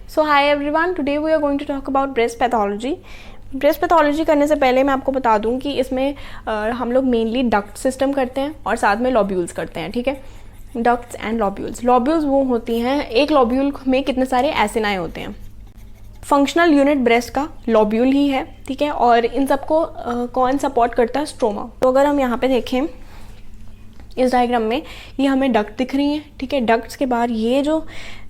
So hi everyone, today we are going to talk about breast pathology. Breast pathology करने से पहले मैं आपको बता दूं कि इसमें हम लोग मेनली डक्ट सिस्टम करते हैं और साथ में लॉब्यूल्स करते हैं। ठीक है, डक्ट्स एंड लॉब्यूल्स। लॉब्यूल्स वो होती हैं, एक लॉब्यूल में कितने सारे एसिनाई होते हैं। फंक्शनल यूनिट ब्रेस्ट का लॉब्यूल ही है। ठीक है, और इन सबको कौन सपोर्ट करता है? स्ट्रोमा। तो अगर हम यहाँ पे देखें इस डायग्राम में, ये हमें डक्ट दिख रही हैं। ठीक है, डक्ट्स के बाद ये जो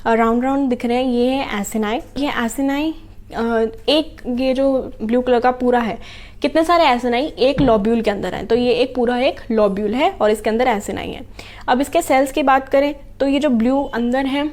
राउंड राउंड दिख रहे हैं ये है एसिनाई। ये एसिनाई एक, ये जो ब्लू कलर का पूरा है, कितने सारे एसिनाई एक लॉब्यूल के अंदर हैं, तो ये एक पूरा एक लॉब्यूल है और इसके अंदर एसिनाई है। अब इसके सेल्स की बात करें तो ये जो ब्लू अंदर है,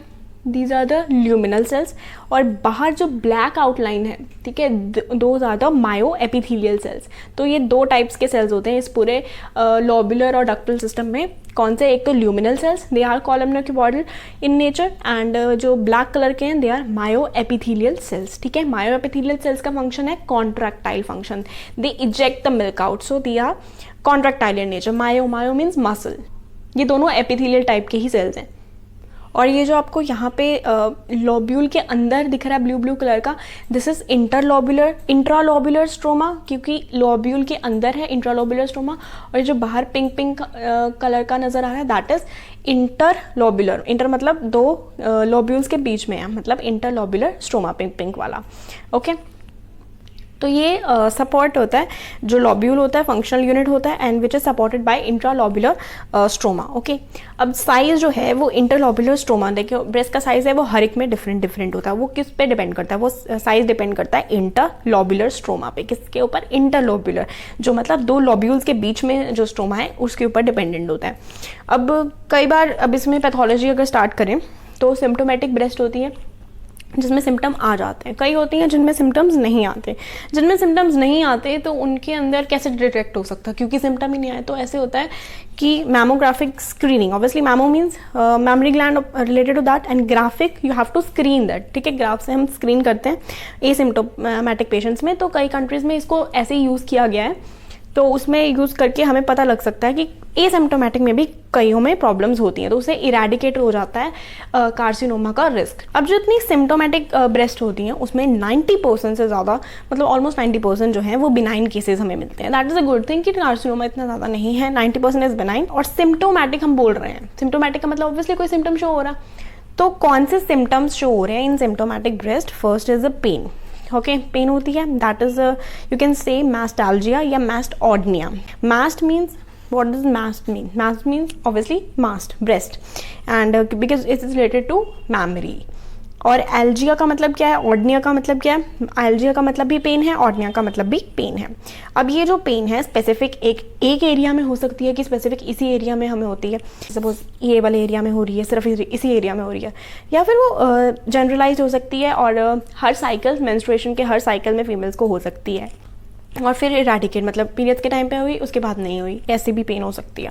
these are the luminal cells, और बाहर जो ब्लैक आउटलाइन है, ठीक है, those are the myoepithelial cells. तो ये दो टाइप्स के सेल्स होते हैं इस पूरे लॉब्यूलर और डक्टल सिस्टम में। कौन से? एक तो luminal cells, they are columnar cuboidal in nature, and जो ब्लैक कलर के हैं they are myoepithelial cells. ठीक है, मायो एपिथेलियल सेल्स का फंक्शन है contractile function, they eject the milk out, so they are contractile in nature. Myo means muscle. ये दोनों epithelial type के ही सेल्स हैं। और ये जो आपको यहाँ पे लॉब्यूल के अंदर दिख रहा है ब्लू कलर का, दिस इज इंट्रालॉब्यूलर स्ट्रोमा, क्योंकि लॉब्यूल के अंदर है इंट्रालॉब्यूलर स्ट्रोमा। और ये जो बाहर पिंक कलर का नजर आ रहा है दैट इज इंटरलॉब्यूलर। इंटर मतलब दो लॉब्यूल्स के बीच में है, मतलब इंटरलॉब्यूलर स्ट्रोमा, पिंक वाला। ओके, तो ये सपोर्ट होता है, जो लॉब्यूल होता है फंक्शनल यूनिट होता है, and which is supported by intralobular stroma. Okay, अब साइज जो है वो इंटरलॉब्यूलर स्ट्रोमा, देखिए ब्रेस्ट का साइज है वो हर एक में डिफरेंट होता है। वो किस पे डिपेंड करता है? वो साइज डिपेंड करता है इंटरलॉब्यूलर स्ट्रोमा पे। किसके ऊपर? इंटरलॉब्यूलर, जो मतलब दो लॉब्यूल्स के बीच में जो स्ट्रोमा है उसके ऊपर डिपेंडेंट होता है। अब कई बार अब इसमें पैथोलॉजी अगर स्टार्ट करें तो सिम्टोमेटिक ब्रेस्ट होती है जिसमें सिम्टम आ जाते हैं, कई होती हैं जिनमें सिम्टम्स नहीं आते। जिनमें सिम्टम्स नहीं आते तो उनके अंदर कैसे डिटेक्ट हो सकता है? क्योंकि सिम्टम ही नहीं आए तो ऐसे होता है कि mammographic screening, obviously mammo means mammary gland related to that, and graphic you have to screen that. ठीक है, ग्राफ से हम स्क्रीन करते हैं एसिम्प्टोमेटिक पेशेंट्स में। तो कई कंट्रीज में इसको ऐसे ही यूज़ किया गया है, तो उसमें यूज़ करके हमें पता लग सकता है कि एसिम्प्टोमेटिक में भी कईयों में प्रॉब्लम्स होती हैं, तो उससे इरेडिकेट हो जाता है कार्सिनोमा का रिस्क। अब जो इतनी सिम्प्टोमेटिक ब्रेस्ट होती हैं उसमें 90% से ज़्यादा, मतलब ऑलमोस्ट 90% जो है वो बिनाइन केसेस हमें मिलते हैं। That is a good thing कि कार्सिनोमा इतना ज़्यादा नहीं है, 90% इज बिनाइन। और सिम्प्टोमेटिक हम बोल रहे हैं, सिम्प्टोमेटिक का मतलब ऑब्वियसली कोई सिम्टम शो हो रहा। तो कौन से सिम्टम्स शो हो रहे हैं in symptomatic breast? First is a pain. Okay, pain होती है, that is you can say mastalgia या mastodynia. Mast means, what does mast mean? Mast means obviously mast, breast, and because it is related to mammary. और एल्जिया का मतलब क्या है? ऑडनिया का मतलब क्या है? एल्जिया का मतलब भी पेन है, ऑडनिया का मतलब भी पेन है। अब ये जो पेन है स्पेसिफिक एक एरिया में हो सकती है कि स्पेसिफिक इसी एरिया में हमें होती है, सपोज ये वाले एरिया में हो रही है, सिर्फ इसी एरिया में हो रही है, या फिर वो जनरलाइज हो सकती है और हर साइकिल, मेंस्ट्रुएशन के हर साइकिल में फीमेल्स को हो सकती है, और फिर इरेडिकेट मतलब पीरियड्स के टाइम पे हुई उसके बाद नहीं हुई, ऐसी भी पेन हो सकती है।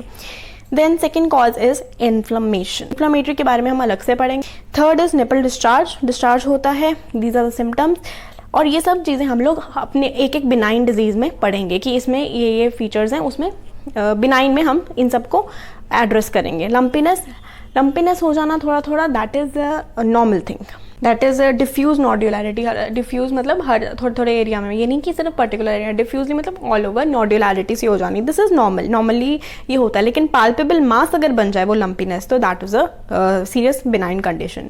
Then second cause is inflammation. Inflammatory के बारे में हम अलग से पढ़ेंगे। थर्ड इज निपल डिस्चार्ज होता है, दीज आर द सिम्टम्स। और ये सब चीज़ें हम लोग अपने एक एक बिनाइन डिजीज़ में पढ़ेंगे कि इसमें ये फीचर्स हैं, उसमें बिनाइन में हम इन सबको एड्रेस करेंगे। लंपीनेस हो जाना थोड़ा, that is a normal thing, that is diffuse nodularity. Diffuse मतलब हर थोड़े एरिया में, ये नहीं कि सिर्फ पर्टिकुलर एरिया। डिफ्यूजली मतलब ऑल ओवर नॉड्यूलैरिटी से हो जानी, दिस इज नॉर्मली ये होता है। लेकिन पाल्पेबल मास अगर बन जाए वो लंपीनेस, तो that is a serious benign condition.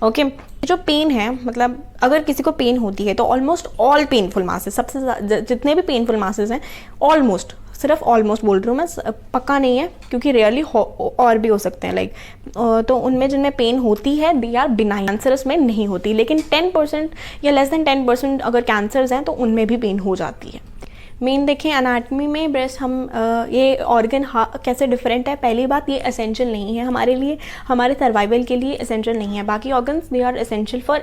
Okay, जो पेन है, मतलब अगर किसी को पेन होती है तो ऑलमोस्ट ऑल पेनफुल मासेस, सबसे जितने भी पेनफुल मासेस हैं, ऑलमोस्ट, सिर्फ ऑलमोस्ट बोल रही हूँ मैं, पक्का नहीं है क्योंकि रेयरली और भी हो सकते हैं लाइक, तो उनमें जिनमें पेन होती है दे आर बिनाइन, कैंसरस में नहीं होती। लेकिन 10% या लेस देन 10% अगर कैंसर्स हैं तो उनमें भी पेन हो जाती है। मेन देखें एनाटमी में ब्रेस्ट, हम ये ऑर्गन कैसे डिफरेंट है। पहली बात, ये एसेंशियल नहीं है हमारे लिए, हमारे सर्वाइवल के लिए एसेंशियल नहीं है। बाकी organs they are essential for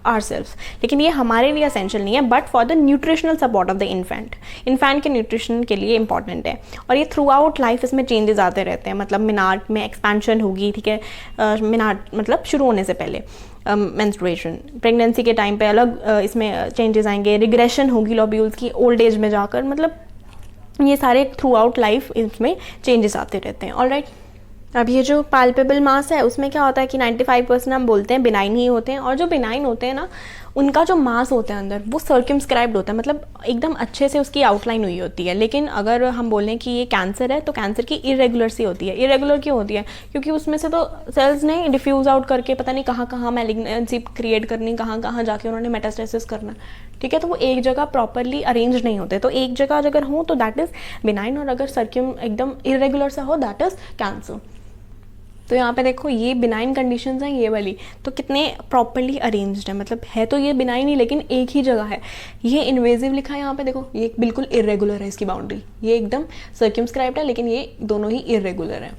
our self, लेकिन ये हमारे लिए एसेंशियल नहीं है, but for the nutritional support of the infant के न्यूट्रिशन के लिए इंपॉर्टेंट है। और ये थ्रू आउट लाइफ इसमें चेंजेस आते रहते हैं, मतलब मिनार्ड में एक्सपेंशन होगी, ठीक है, मिनार्ड मतलब शुरू होने से पहले, मेंस्ट्रुएशन, प्रेगनेंसी के टाइम पे अलग इसमें चेंजेस आएंगे, रिग्रेशन होगी लॉब्यूल्स की ओल्ड एज में जाकर, मतलब ये सारे थ्रू आउट लाइफ इसमें चेंजेस आते रहते हैं। ऑलराइट, अब ये जो पाल्पेबल मास है उसमें क्या होता है कि 95% हम बोलते हैं बिनाइन ही होते हैं, और जो बिनाइन होते हैं ना उनका जो मास होता है अंदर वो सर्कमस्क्राइब्ड होता है, मतलब एकदम अच्छे से उसकी आउटलाइन हुई होती है। लेकिन अगर हम बोलें कि ये कैंसर है तो कैंसर की इरेगुलर सी होती है। इरेगुलर क्यों होती है? क्योंकि उसमें से तो सेल्स ने डिफ्यूज़ आउट करके पता नहीं कहाँ कहाँ मैलिग्नेंसी क्रिएट करनी, कहाँ कहाँ जाके उन्होंने मेटास्टेसिस करना, ठीक है। तो वो एक जगह प्रॉपरली अरेंज नहीं होते, तो एक जगह अगर हो तो दैट इज़ बिनाइन, और अगर सर्क्यूम एकदम इरेगुलर सा हो दैट इज़ कैंसर। तो यहाँ पे देखो ये बिनाइन कंडीशंस हैं ये वाली, तो कितने प्रॉपरली अरेंज्ड है, मतलब है तो ये बिनाइन ही लेकिन एक ही जगह है। ये इन्वेजिव लिखा है यहाँ पे देखो, ये बिल्कुल इरेगुलर है इसकी बाउंड्री, ये एकदम सर्कमस्क्राइब्ड है लेकिन ये दोनों ही इरेगुलर है।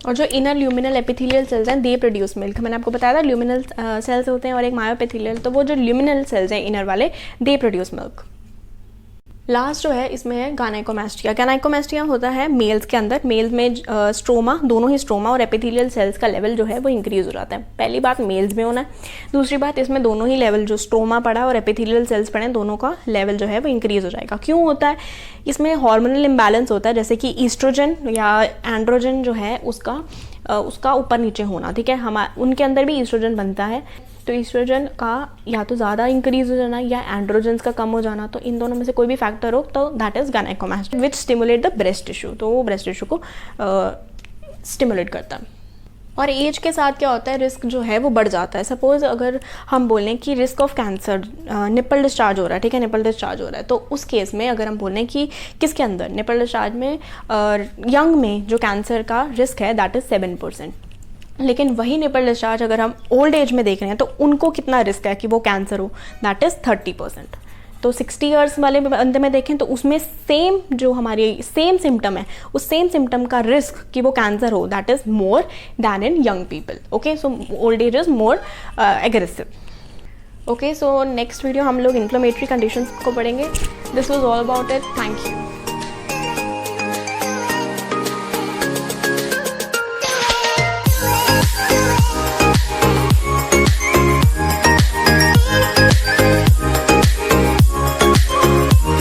और जो इनर ल्यूमिनल एपिथेलियल सेल्स हैं दे प्रोड्यूस मिल्क, मैंने आपको बताया था ल्यूमिनल सेल्स होते हैं और एक मायोएपिथेलियल, तो वो जो ल्यूमिनल सेल्स हैं इनर वाले दे प्रोड्यूस मिल्क। लास्ट जो है इसमें है गायनेकोमास्टिया। गायनेकोमास्टिया होता है मेल्स के अंदर, मेल्स में स्ट्रोमा, दोनों ही स्ट्रोमा और एपिथेलियल सेल्स का लेवल जो है वो इंक्रीज हो जाता है। पहली बात मेल्स में होना है, दूसरी बात इसमें दोनों ही लेवल जो स्ट्रोमा पड़ा और एपिथेलियल सेल्स पड़े दोनों का लेवल जो है वो इंक्रीज हो जाएगा। क्यों होता है? इसमें हार्मोनल इम्बैलेंस होता है, जैसे कि ईस्ट्रोजन या एंड्रोजन जो है उसका ऊपर नीचे होना, ठीक है। उनके अंदर भी ईस्ट्रोजन बनता है, तो ईस्ट्रोजन का या तो ज़्यादा इंक्रीज हो जाना या एंड्रोजन्स का कम हो जाना, तो इन दोनों में से कोई भी फैक्टर हो तो that is gynaecomastia which stimulate the breast tissue, तो वो ब्रेस्ट टिश्यू को स्टिमुलेट करता है। और एज के साथ क्या होता है, रिस्क जो है वो बढ़ जाता है। सपोज अगर हम बोलें कि risk of cancer, nipple discharge हो रहा है, ठीक है, निपल डिस्चार्ज हो रहा है, तो उस केस में अगर हम बोलें कि किसके अंदर निपल डिस्चार्ज में यंग में जो कैंसर का रिस्क है दैट इज़ 7%, लेकिन वही निपल डिस्चार्ज अगर हम ओल्ड एज में देख रहे हैं तो उनको कितना रिस्क है कि वो कैंसर हो, दैट इज़ 30%। तो 60 ईयर्स वाले बंदे में देखें तो उसमें सेम जो हमारी सेम सिम्टम है, उस सेम सिम्टम का रिस्क कि वो कैंसर हो that is more than in young people. Okay, so old age is more aggressive. Okay, so next video हम लोग इन्फ्लेमेटरी कंडीशंस को पढ़ेंगे। This was all about it, thank you.